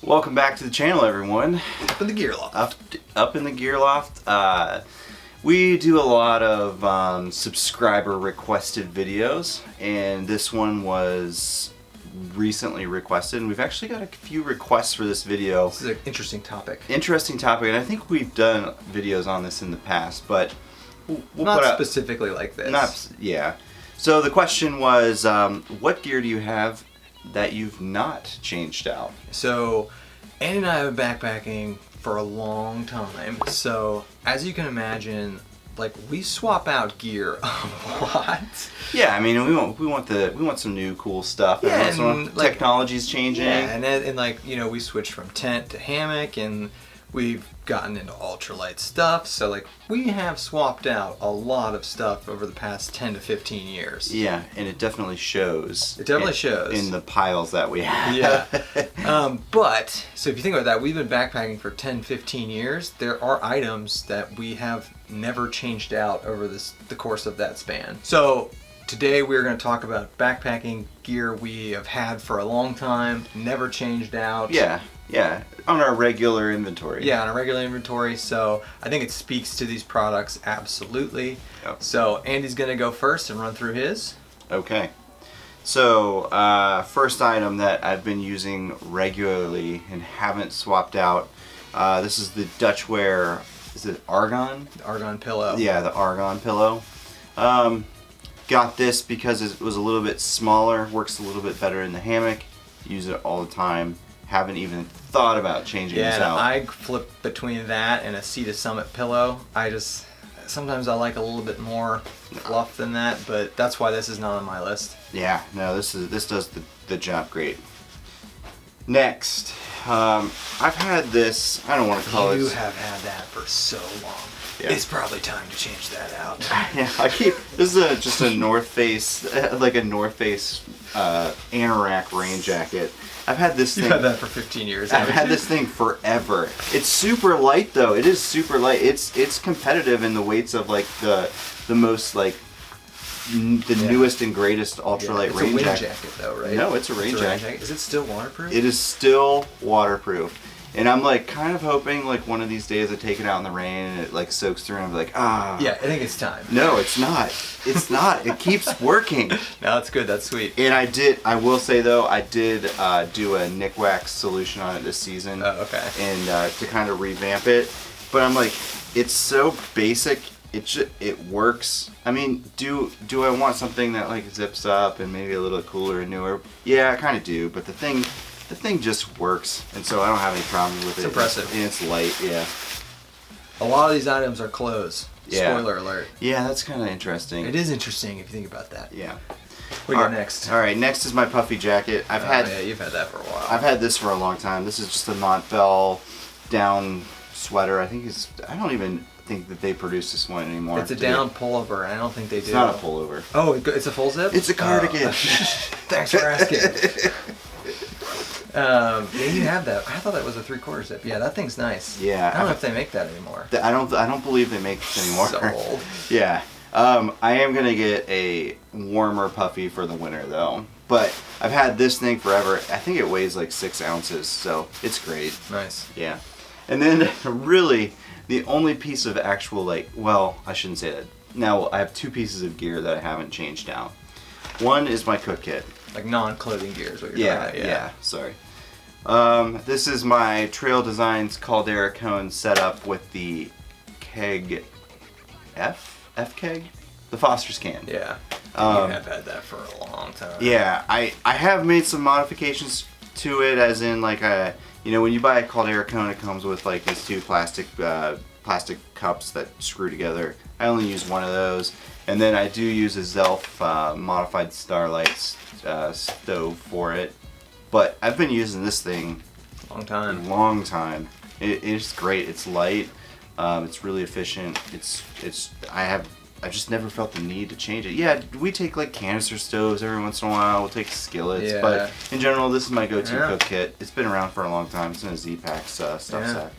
Welcome back to the channel, everyone. Up in the gear loft. Up in the gear loft. We do a lot of subscriber requested videos, and this one was recently requested, and we've actually got a few requests for this video. This is an interesting topic. Interesting topic, and I think we've done videos on this in the past, but we'll not specifically like this. Yeah. So the question was, what gear do you have that you've not changed out? So Andy and I have been backpacking for a long time, so as you can imagine, like, we swap out gear a lot. Yeah, I mean, we want some new cool stuff. Yeah, and some like, technology's changing. Yeah, and like, you know, we switched from tent to hammock, and we've gotten into ultralight stuff. So like, we have swapped out a lot of stuff over the past 10 to 15 years. Yeah, and it definitely shows. It definitely shows in the piles that we have. Yeah. But so if you think about that, we've been backpacking for 10, 15 years. There are items that we have never changed out over the course of that span. So today we're going to talk about backpacking gear we have had for a long time, never changed out. Yeah, on our regular inventory. Yeah, on a regular inventory. So I think it speaks to these products absolutely. Yep. So Andy's going to go first and run through his. Okay. So first item that I've been using regularly and haven't swapped out. This is the Dutchware. Is it Argon? The Argon pillow. Yeah, the Argon pillow. Got this because it was a little bit smaller, works a little bit better in the hammock. Use it all the time. Haven't even thought about changing this out. I flip between that and a Sea to Summit pillow. Sometimes I like a little bit more fluff than that, but that's why this is not on my list. Yeah, no, this does the job great. Next, I've had this. I don't want to call it. You have had that for so long. Yeah. It's probably time to change that out. Yeah, this is just a North Face, like a North Face Anorak rain jacket. I've had this thing. You've had that for 15 years. I've had this thing forever. It's super light though. It is super light. It's competitive in the weights of like the most like the newest and greatest ultralight rain jacket. It's a wind jacket though, right? No, it's a rain jacket. Is it still waterproof? It is still waterproof. And I'm like kind of hoping like one of these days I take it out in the rain and it like soaks through and I'm like, ah. Yeah, I think it's time. No, it's not. It's not. It keeps working. No, that's good. That's sweet. And I will say though, I did do a Nick Wax solution on it this season. Oh, okay. And to kind of revamp it. But I'm like, it's so basic. It works. I mean, do I want something that like zips up and maybe a little cooler and newer? Yeah, I kind of do. But the thing just works, and so I don't have any problem with it. It's impressive. And it's light, yeah. A lot of these items are clothes. Yeah. Spoiler alert. Yeah, that's kind of interesting. It is interesting if you think about that. Yeah. What do you got next? All right, next is my puffy jacket. Yeah, you've had that for a while. I've had this for a long time. This is just a Montbell down sweater. I don't even think that they produce this one anymore. It's a down pullover. I don't think they do. It's not a pullover. Oh, it's a full zip? It's a cardigan. Thanks for asking. Yeah, you have that. I thought that was a 3/4 zip. Yeah, that thing's nice. Yeah. I don't know if they make that anymore. I don't believe they make this anymore. So old. Yeah. I am gonna get a warmer puffy for the winter though. But I've had this thing forever. I think it weighs like 6 ounces, so it's great. Nice. Yeah. And then really the only piece of actual I shouldn't say that. Now I have 2 pieces of gear that I haven't changed out. One is my cook kit. Like non-clothing gear is what you're talking about. Yeah, sorry. This is my Trail Designs Caldera cone setup with the keg F keg? The Foster's can. Yeah. You have had that for a long time. Yeah, I have made some modifications to it, as in like when you buy a Caldera cone, it comes with like these 2 plastic cups that screw together. I only use one of those, and then I do use a Zelf modified Starlight stove for it. But I've been using this thing long time. It's great. It's light. It's really efficient. I just never felt the need to change it. Yeah, we take like canister stoves every once in a while. We'll take skillets, but in general, this is my go-to cook kit. It's been around for a long time. It's in a Z-Pack stuff sack.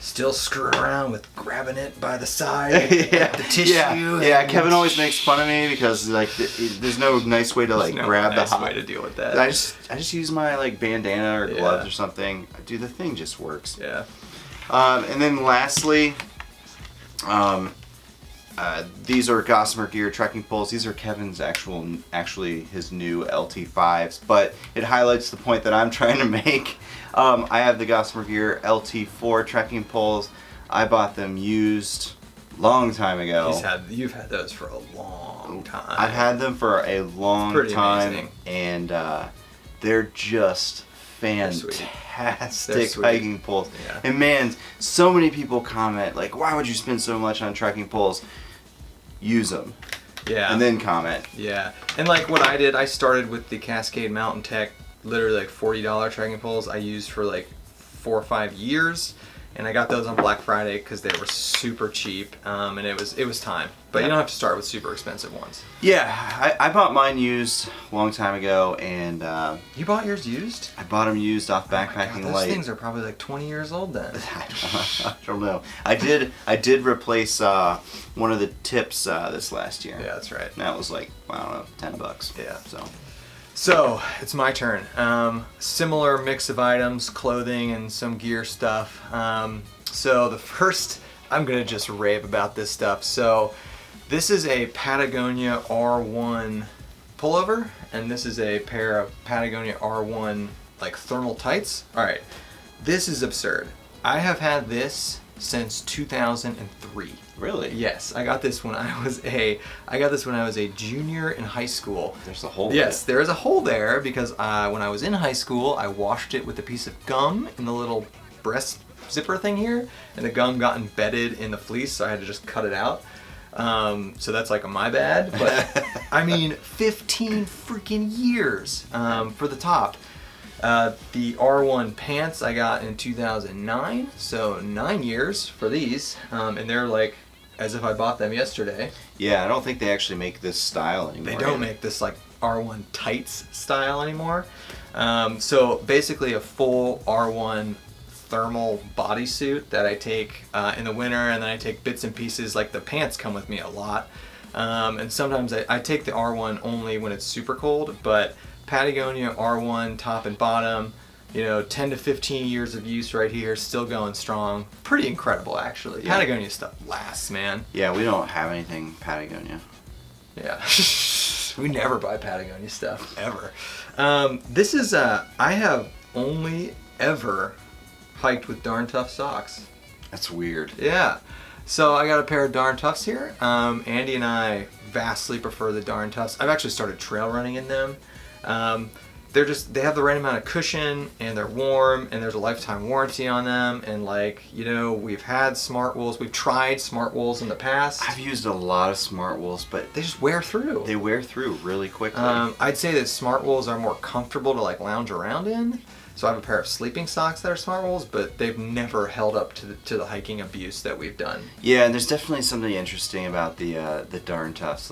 still screwing around with grabbing it by the side, the tissue. Yeah. Kevin always makes fun of me because like there's no nice way to like grab the hot. Way to deal with that. I just use my like bandana or gloves or something. Dude, the thing just works. Yeah. And then lastly, these are Gossamer Gear trekking poles. These are Kevin's actually his new LT5s, but it highlights the point that I'm trying to make. I have the Gossamer Gear LT4 trekking poles. I bought them used long time ago. You've had those for a long time. I've had them for a long time, amazing. And they're just fantastic hiking poles. Yeah. And man, so many people comment like, "Why would you spend so much on trekking poles?" Use them. Yeah. And then comment. Yeah. And like what I did, I started with the Cascade Mountain Tech, literally like $40 trekking poles I used for like 4 or 5 years. And I got those on Black Friday because they were super cheap, and it was time. But you don't have to start with super expensive ones. Yeah, I bought mine used a long time ago, and you bought yours used? I bought them used off Backpacking Light. Light. Those things are probably like 20 years old then. I don't know. I did replace one of the tips this last year. Yeah, that's right. And that was like, I don't know, $10. Yeah. So it's my turn. Similar mix of items, clothing and some gear stuff. So the first, I'm gonna just rave about this stuff. So this is a Patagonia R1 pullover, and this is a pair of Patagonia R1 like thermal tights. All right, this is absurd. I have had this since 2003. Really? Yes, I got this when I was a junior in high school. There's a hole. Yes, there is a hole there because when I was in high school, I washed it with a piece of gum in the little breast zipper thing here, and the gum got embedded in the fleece, so I had to just cut it out. So that's like my bad, but I mean, 15 freaking years for the top. The R1 pants I got in 2009, so 9 years for these, and they're like as if I bought them yesterday. Yeah, I don't think they actually make this style anymore. They don't make this like R1 tights style anymore. So basically a full R1 thermal bodysuit that I take in the winter, and then I take bits and pieces, like the pants come with me a lot. And sometimes I take the R1 only when it's super cold, but Patagonia R1 top and bottom, 10 to 15 years of use right here, still going strong. Pretty incredible, actually. Yeah. Patagonia stuff lasts, man. Yeah, we don't have anything Patagonia. Yeah. We never buy Patagonia stuff, ever. This is, I have only ever hiked with Darn Tough socks. That's weird. Yeah. So I got a pair of Darn Toughs here. Andy and I vastly prefer the Darn Toughs. I've actually started trail running in them. They have the right amount of cushion, and they're warm, and there's a lifetime warranty on them, and we've had Smart Wools. We've tried Smart Wools in the past. I've used a lot of Smart Wools, but they just wear through. They wear through really quickly. I'd say that Smart Wools are more comfortable to lounge around in. So I have a pair of sleeping socks that are Smart Wools, but they've never held up to the hiking abuse that we've done. Yeah, and there's definitely something interesting about the Darn Toughs.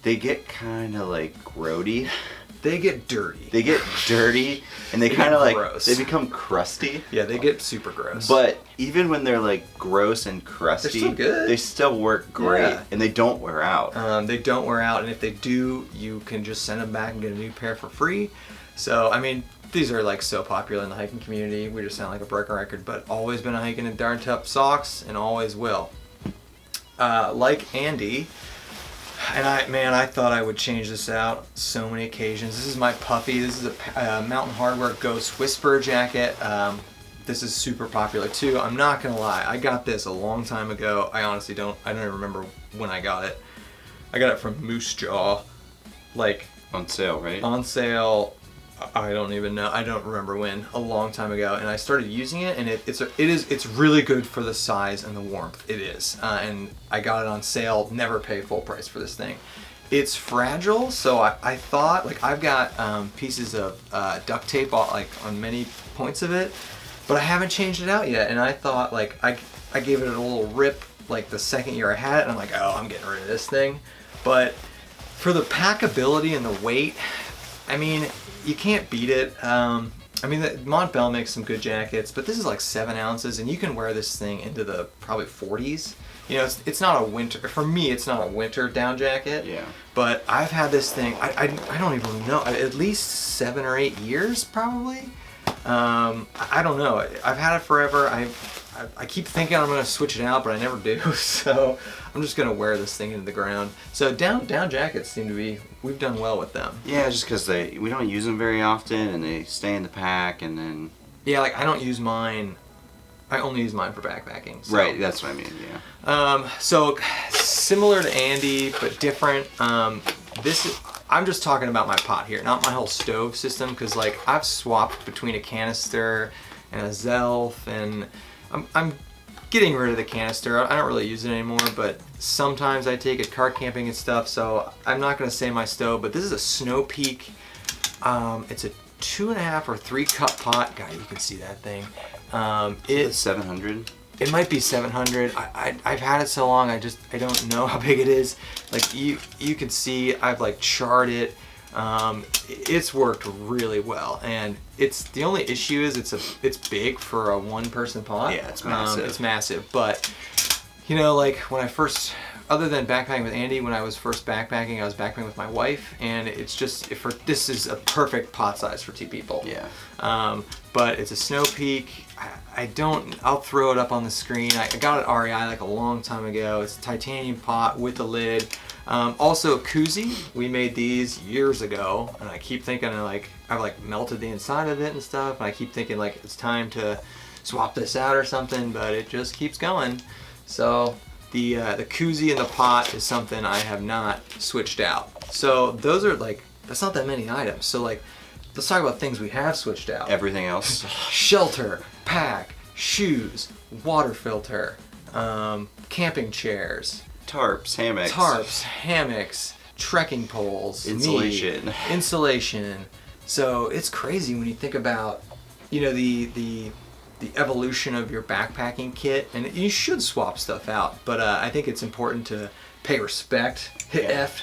They get kind of grody. They get dirty. They get dirty, and they kind of they become crusty. Yeah, they get super gross. But even when they're gross and crusty, they're still good. They still work great, and they don't wear out. They don't wear out, and if they do, you can just send them back and get a new pair for free. So, I mean, these are so popular in the hiking community. We just sound like a broken record, but always been a hiking in Darn Tough socks, and always will. Like Andy. And I thought I would change this out so many occasions. This is my puffy. This is a Mountain Hardwear Ghost Whisper jacket. This is super popular too. I'm not gonna lie, I got this a long time ago. I honestly don't even remember when I got it. I got it from Moose Jaw, on sale, right? On sale. I don't even know. I don't remember when. A long time ago, and I started using it, and it's really good for the size and the warmth. It is, and I got it on sale. Never pay full price for this thing. It's fragile, so I thought I've got pieces of duct tape on many points of it, but I haven't changed it out yet. And I thought I gave it a little rip the second year I had it, and I'm like, oh, I'm getting rid of this thing. But for the packability and the weight, I mean, you can't beat it. I mean, Montbell makes some good jackets, but this is like 7 ounces, and you can wear this thing into the probably 40s. You know, it's not a winter, for me, it's not a winter down jacket. Yeah. But I've had this thing, I don't even know, at least 7 or 8 years probably. I don't know. I've had it forever. I keep thinking I'm gonna switch it out, but I never do. So I'm just gonna wear this thing into the ground. So down jackets seem to be, we've done well with them. Yeah, just because we don't use them very often, and they stay in the pack, and then. Yeah, like I don't use mine. I only use mine for backpacking. So. Right, that's what I mean. Yeah. So similar to Andy, but different. I'm just talking about my pot here, not my whole stove system, because like I've swapped between a canister and a Zelf, and I'm getting rid of the canister. I don't really use it anymore, but sometimes I take it car camping and stuff, so I'm not going to say my stove, but this is a Snow Peak. It's a 2.5 or 3 cup pot. God, you can see that thing. It's 700. It might be 700. I've had it so long, I don't know how big it is. Like you can see, I've like charred it. It's worked really well, and the only issue is it's big for a 1-person pot. Yeah, it's massive. It's massive, but you know, like when I first, other than backpacking with Andy, when I was first backpacking, I was backpacking with my wife, and it's just this is a perfect pot size for 2 people. Yeah. But it's a Snow Peak. I'll throw it up on the screen. I got it REI like a long time ago. It's a titanium pot with a lid. Also a koozie. We made these years ago, and I keep thinking I've like melted the inside of it and stuff, and I keep thinking like it's time to swap this out or something, but it just keeps going. So the koozie and the pot is something I have not switched out. So those are like, that's not that many items. So like, let's talk about things we have switched out. Everything else. Shelter, pack, shoes, water filter, camping chairs, Tarps, hammocks, trekking poles, insulation. So it's crazy when you think about, you know, the evolution of your backpacking kit, and you should swap stuff out. But I think it's important to pay respect. Hit F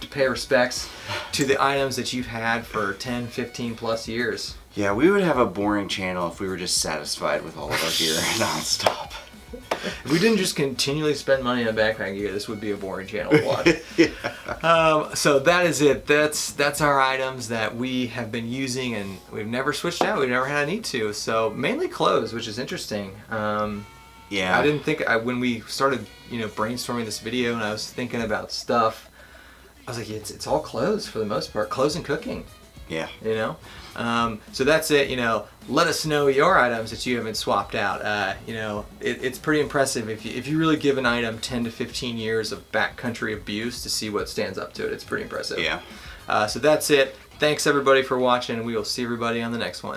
to pay respects to the items that you've had for 10, 15 plus years. Yeah, we would have a boring channel if we were just satisfied with all of our gear nonstop. If we didn't just continually spend money on backpacking gear, this would be a boring channel to watch. Yeah. So that is it. That's our items that we have been using, and we've never switched out. We've never had a need to. So mainly clothes, which is interesting. Yeah. I didn't think when we started, you know, brainstorming this video, and I was thinking about stuff. I was like, it's all clothes for the most part. Clothes and cooking. Yeah. You know? So that's it. You know, let us know your items that you haven't swapped out. You know, it's pretty impressive if you really give an item 10 to 15 years of backcountry abuse to see what stands up to it. It's pretty impressive. Yeah. So that's it. Thanks everybody for watching, and we will see everybody on the next one.